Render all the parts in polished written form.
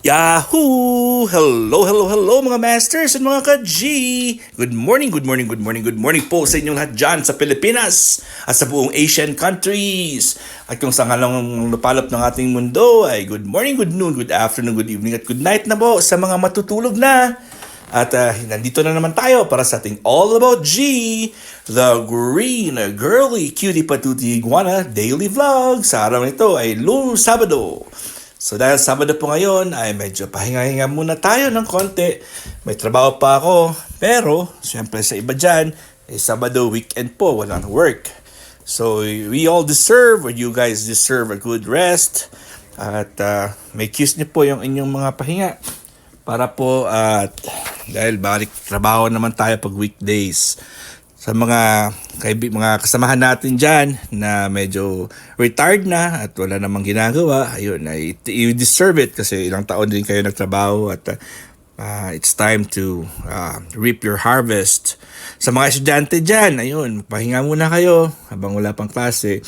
Yahoo! Hello, hello, hello mga masters and mga ka-G! Good morning, good morning, good morning, good morning po sa inyong lahat dyan sa Pilipinas at sa buong Asian countries. At kung saan lang napalap ng ating mundo ay good morning, good noon, good afternoon, good evening at good night na po sa mga matutulog na. At nandito na naman tayo para sa ating All About G, the Green Girly Cutie Patuti Iguana Daily Vlog. Sa araw nito ay Lunes Sabado. So dahil Sabado po ngayon ay medyo pahinga-hinga muna tayo ng konti. May trabaho pa ako. Pero siyempre sa iba dyan, Sabado weekend po, walang work. So we all deserve, or you guys deserve a good rest. At may cues niyo po yung inyong mga pahinga. Para po at dahil balik trabaho naman tayo pag weekdays. Sa mga kasamahan natin dyan na medyo retired na at wala namang ginagawa, ayun, you deserve it kasi ilang taon din kayo nagtrabaho at it's time to reap your harvest. Sa mga estudyante dyan, ayun, pahinga muna kayo habang wala pang klase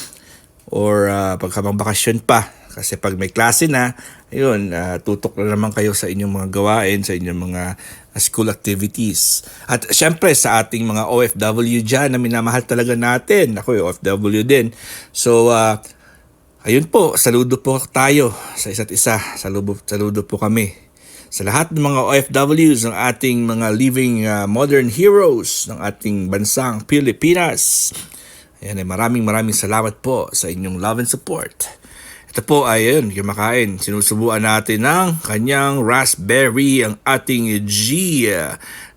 or pag habang bakasyon pa. Kasi pag may klase na, ayun, tutok na naman kayo sa inyong mga gawain, sa inyong mga school activities. At syempre sa ating mga OFW dyan na minamahal talaga natin. Ako OFW din. So, ayun po, saludo po tayo sa isa't isa. Saludo po kami sa lahat ng mga OFWs ng ating mga living modern heroes ng ating bansang Pilipinas. Ayan, maraming salamat po sa inyong love and support. Ito po ay yun, kumakain. Sinusubuan natin ng kanyang raspberry ang ating G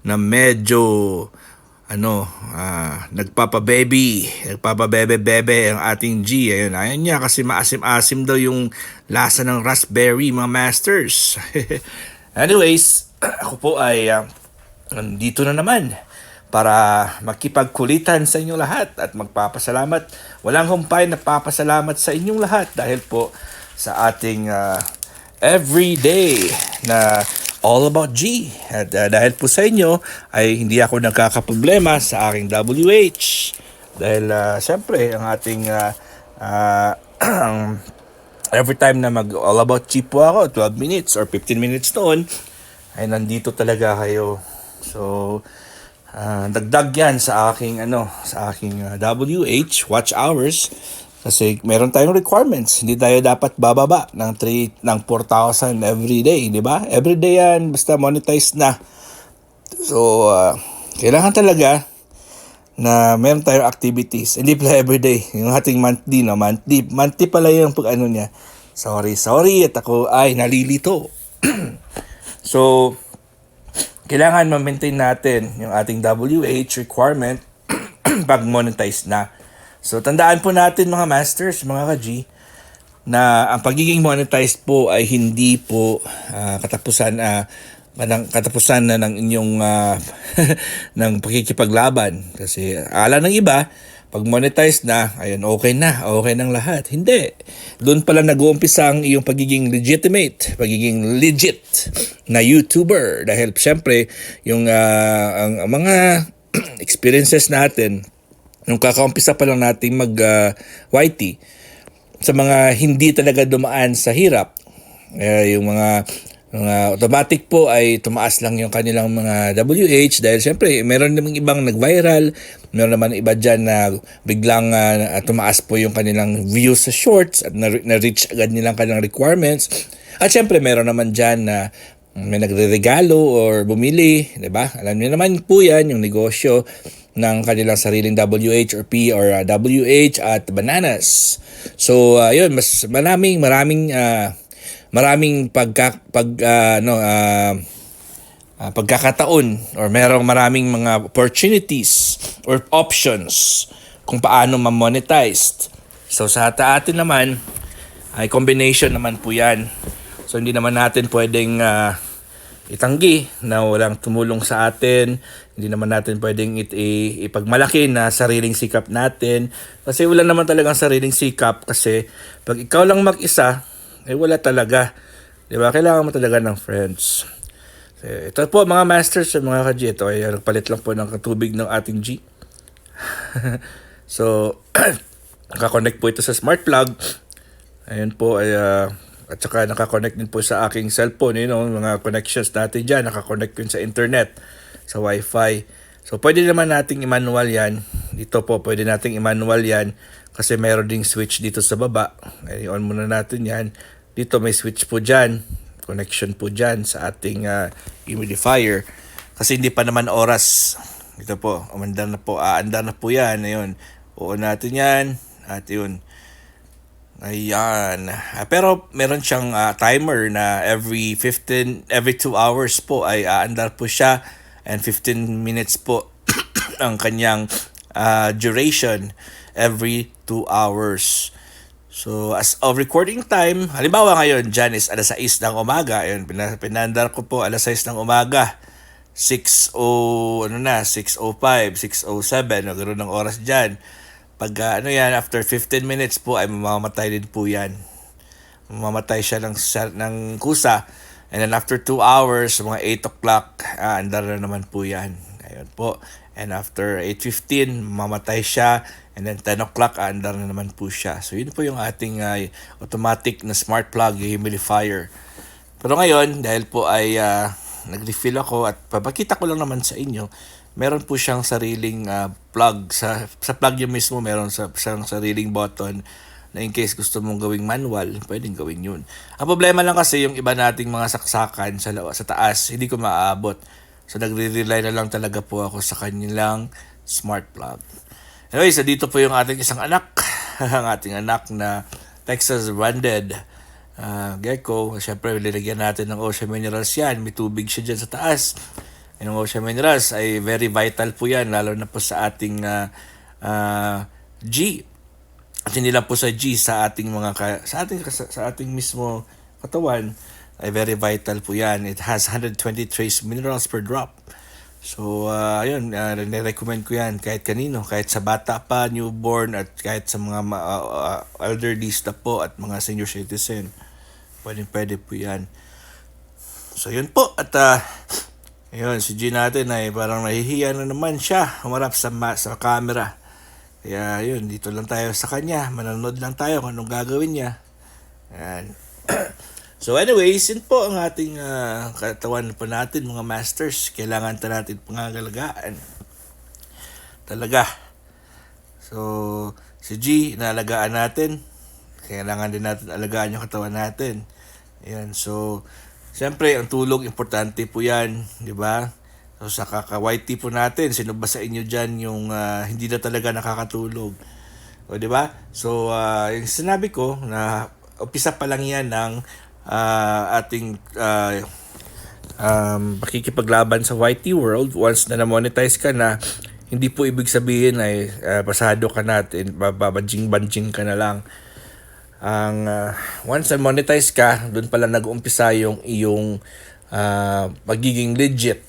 na medyo nagpapabebe ang ating G. Ayun niya kasi maasim-asim daw yung lasa ng raspberry mga masters. Anyways, ako po ay nandito na naman para makipagkulitan sa inyong lahat at magpapasalamat. Walang humpay na papasalamat sa inyong lahat dahil po sa ating everyday na All About G. At dahil po sa inyo ay hindi ako nagkakaproblema sa aking WH. Dahil siyempre ang ating every time na mag All About G po ako, 12 minutes or 15 minutes noon, ay nandito talaga kayo. So, dagdag yan sa aking WH watch hours kasi meron tayong requirements. Hindi tayo dapat bababa ng 4,000 every day, di ba? Every day yan basta monetize na. So kailangan talaga na meron tayong activities. Hindi pala every day. Yung ating monthly pala yung pag niya. Sorry at ako ay nalilito. So kailangan ma-maintain natin yung ating WH requirement pag monetize na. So tandaan po natin mga masters, mga ka-G, na ang pagiging monetized po ay hindi po katapusan na ng inyong ng pakikipaglaban. Kasi ala ng iba, pag monetize na, ayun, okay ng lahat. Hindi. Doon pala nag-uumpisa ang iyong pagiging legit na YouTuber. Dahil syempre, yung ang mga experiences natin, nung kakaumpisa pa lang nating mag-YT, sa mga hindi talaga dumaan sa hirap, yung mga automatic po ay tumaas lang yung kanilang mga WH dahil syempre meron namang ibang nag-viral, meron naman iba dyan na biglang tumaas po yung kanilang views sa shorts at na-reach agad nilang kanilang requirements. At syempre meron naman dyan na may nagre-regalo or bumili, di ba? Alam niyo naman po yan, yung negosyo ng kanilang sariling WH or P or WH at bananas. So yun, mas maraming pagkakataon or merong maraming mga opportunities or options kung paano ma-monetize. So sa atin naman ay combination naman po yan. So hindi naman natin pwedeng itanggi na walang tumulong sa atin. Hindi naman natin pwedeng ipagmalaki na sariling sikap natin. Kasi wala naman talagang sariling sikap kasi pag ikaw lang mag-isa, wala talaga. Diba? Kailangan mo talaga ng friends. Ito po mga masters, mga ka-G. Ito ay nagpalit lang po ng tubig ng ating G. So, nakakonect po ito sa smart plug. Ayun po ay At saka nakakonect din po sa aking cellphone, mga connections natin dyan, nakakonect yun sa internet, sa wifi. So pwede naman nating i-manual yan. Dito po pwede nating i-manual yan kasi mayroon ding switch dito sa baba. I-on muna natin yan. Dito may switch po dyan, connection po dyan sa ating humidifier. Kasi hindi pa naman oras. Ito po, aandar na po yan. Ayun, uon natin yan. At yun. Ayan. Pero meron siyang timer na every 2 hours po ay aandar po siya. And 15 minutes po ang kanyang duration every 2 hours. So, as of recording time, halimbawa ngayon, dyan is alas 6 ng umaga. Ayun, pinandar ko po alas 6 ng umaga. 6:05, 6:07, ganoon ng oras dyan. Pag after 15 minutes po ay mamamatay din po yan. Mamamatay siya ng kusa. And then after 2 hours, mga 8 o'clock, andar na naman po yan. Ayun po. And after 8:15, mamamatay siya. And then 10 o'clock, andar na naman po siya. So yun po yung ating automatic na smart plug humidifier. Pero ngayon, dahil po ay nag-refill ako at papakita ko lang naman sa inyo, meron po siyang sariling plug. Sa plug niya mismo, meron siyang sariling button na in case gusto mong gawing manual, pwedeng gawin yun. Ang problema lang kasi yung iba nating mga saksakan sa taas, hindi ko maaabot. So nagre-rely na lang talaga po ako sa kanilang smart plug. Anyway, so dito po yung ating isang anak. Ang ating anak na Texas Branded gecko. Siyempre, nilagyan natin ng Ocean Minerals yan. May tubig siya dyan sa taas. Yung Ocean Minerals ay very vital po yan, lalo na po sa ating G. At hindi lang po sa G, sa ating sa ating mismo katawan ay very vital po yan. It has 120 trace minerals per drop. So, ayun, nirecommend ko yan kahit kanino, kahit sa bata pa, newborn, at kahit sa mga elderly na po at mga senior citizen. Pwede po yan. So, yun po. At, ayun, si G natin ay parang nahihiya na naman siya humarap sa camera. Kaya, yun, dito lang tayo sa kanya. Manonood lang tayo kung anong gagawin niya. Ayan. So anyways, yun po ang ating katawan po natin, mga masters. Kailangan natin pangangalagaan. Talaga. So, si G, inaalagaan natin. Kailangan din natin alagaan yung katawan natin. Ayan, so, siyempre, ang tulog, importante po yan. Di ba? So, sa kaka-YT po natin, sino ba sa inyo dyan yung hindi na talaga nakakatulog? O, di ba? So, yung sinabi ko na umpisa pa lang yan ng ating pakikipaglaban sa YT world. Once na na-monetize ka na, hindi po ibig sabihin ay pasado ka natin, babadjing-badjing ka na lang. Once na monetize ka, doon pala nag-umpisa yung iyong pagiging legit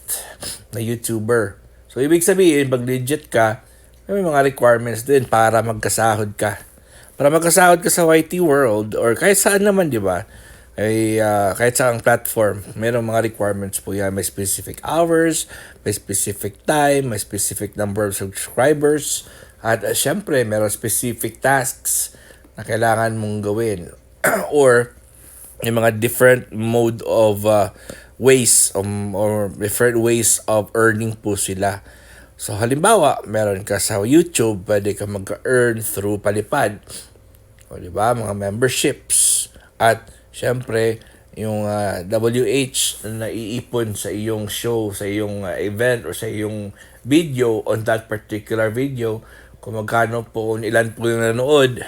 na YouTuber. So ibig sabihin, pag legit ka, may mga requirements din para magkasahod ka. Para magkasahod ka sa YT world or kahit saan naman, di ba? Ay kahit sa ang platform, mayroong mga requirements po yan. May specific hours, may specific time, may specific number of subscribers, at syempre, mayroong specific tasks na kailangan mong gawin. Or may mga different mode of ways or different ways of earning po sila. So halimbawa, meron ka sa YouTube, pwede ka mag-earn through palipad. O diba, mga memberships. At syempre, yung WH na naiipon sa iyong show, sa iyong event, or sa iyong video on that particular video, kung magkano po, kung ilan po yung nanood.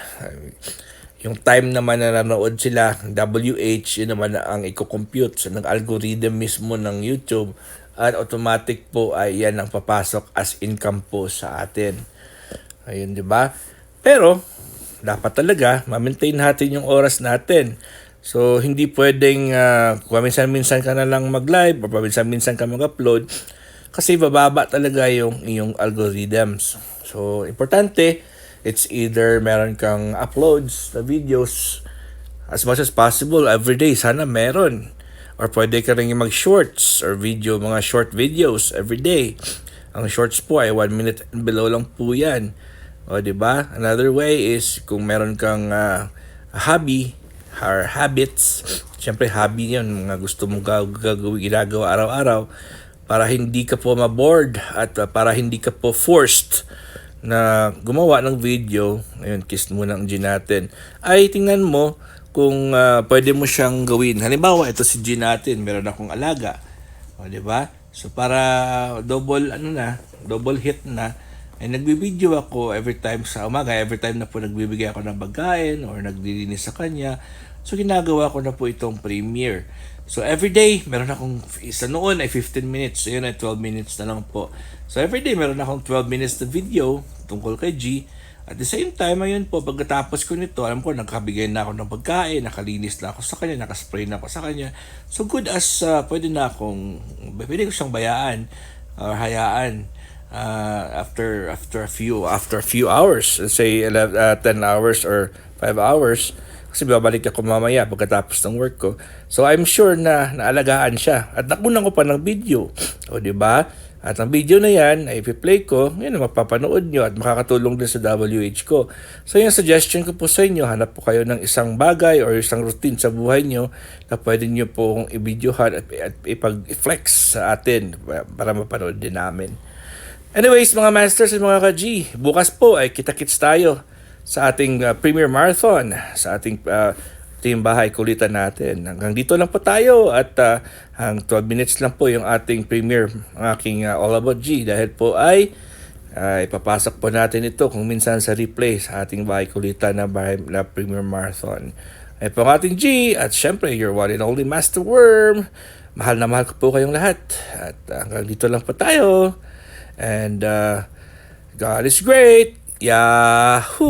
Yung time naman na nanood sila, WH, yun naman ang i-compute sa algorithm mismo ng YouTube. At automatic po ay yan ang papasok as income po sa atin. Ayun, di ba? Pero, dapat talaga, ma-maintain natin yung oras natin. So, hindi pwedeng paminsan-minsan ka na lang mag-live o paminsan-minsan ka mag-upload kasi bababa talaga yung iyong algorithms. So, importante, it's either meron kang uploads na videos as much as possible every day. Sana meron. Or pwede ka rin mag-shorts or video, mga short videos every day. Ang shorts po ay 1 minute and below lang po yan. O, diba? Another way is kung meron kang hobby our habits. Siyempre, hobby yun, mga gusto mong ginagawa araw-araw para hindi ka po ma-bored at para hindi ka po forced na gumawa ng video. Ayun, kiss muna ang G natin. Ay, tingnan mo kung pwede mo siyang gawin. Halimbawa, ito si G natin, meron akong alaga. O, di ba? So, para double hit na, ay nagbibideo ako every time sa umaga, every time na po nagbibigay ako ng pagkain or naglilinis sa kanya. So, ginagawa ko na po itong Premiere. So, every day, meron akong, isa noon ay 15 minutes. So, yun ay 12 minutes na lang po. So, every day, meron akong 12 minutes na video tungkol kay G. At the same time, ayun po, pagkatapos ko nito, alam ko, nagkabigay na ako ng pagkain, nakalinis na ako sa kanya, nakaspray na ako sa kanya. So, good as pwede ko siyang bayaan or hayaan after a few hours, let's say 10 hours or 5 hours, kasi babalik ako mamaya pagkatapos ng work ko. So, I'm sure na naalagaan siya. At nakunan ko pa ng video. O, di ba? At ang video na yan, ay ipi-play ko, yun, mapapanood nyo at makakatulong din sa WH ko. So yung suggestion ko po sa inyo, hanap po kayo ng isang bagay or isang routine sa buhay nyo na pwede nyo pong i-videohan at ipag-flex sa atin para mapanood din namin. Anyways, mga masters at mga ka-G, bukas po ay kita-kits tayo sa ating Premiere Marathon, sa ating Team Bahay Kulitan natin. Hanggang dito lang po tayo at hang 12 minutes lang po yung ating premiere, ang aking All About G, dahil po ay ipapasok po natin ito kung minsan sa replay sa ating Bahay Kulitan na Premiere Marathon. Ay po ang ating G at syempre your one and only Master Worm. Mahal na mahal ko po kayong lahat at hanggang dito lang po tayo and God is great. Yahoo!